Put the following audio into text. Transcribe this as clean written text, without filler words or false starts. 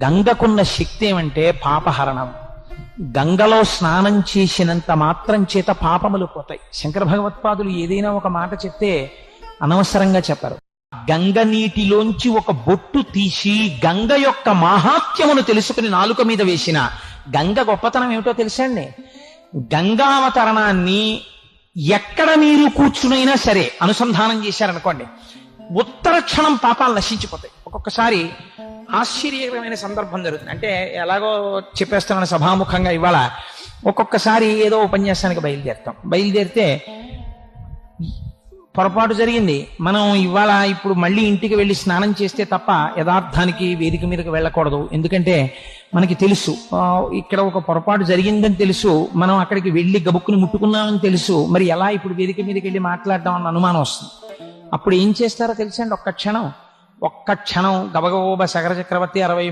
గంగకున్న శక్తి ఏమంటే పాపహరణం. గంగలో స్నానం చేసినంత మాత్రం చేత పాపములు పోతాయి. శంకర భగవత్పాదులు ఏదైనా ఒక మాట చెప్తే అనవసరంగా చెప్పరు. గంగ నీటిలోంచి ఒక బొట్టు తీసి గంగ యొక్క మాహాత్మ్యమును తెలుసుకుని నాలుక మీద వేసిన గంగ గొప్పతనం ఏమిటో తెలుసండి. గంగావతరణాన్ని ఎక్కడ మీరు కూర్చునైనా సరే అనుసంధానం చేశారనుకోండి, ఉత్తర క్షణం పాపాలు నశించిపోతాయి. ఒక్కొక్కసారి ఆశ్చర్యకరమైన సందర్భం జరుగుతుంది. అంటే ఎలాగో చెప్పేస్తున్నాను సభాముఖంగా, ఇవాళ ఒక్కొక్కసారి ఏదో ఉపన్యాసానికి బయలుదేరితే పొరపాటు జరిగింది. మనం ఇప్పుడు మళ్ళీ ఇంటికి వెళ్ళి స్నానం చేస్తే తప్ప యథార్థానికి వేదిక మీదకి వెళ్ళకూడదు. ఎందుకంటే మనకి తెలుసు ఇక్కడ ఒక పొరపాటు జరిగిందని తెలుసు, మనం అక్కడికి వెళ్ళి గబుక్కుని ముట్టుకున్నామని తెలుసు, మరి ఎలా ఇప్పుడు వేదిక మీదకి వెళ్ళి మాట్లాడడం అన్న అనుమానం వస్తుంది. అప్పుడు ఏం చేస్తారో తెలుసండి, ఒక్క క్షణం గబగబోబ సగర చక్రవర్తి 60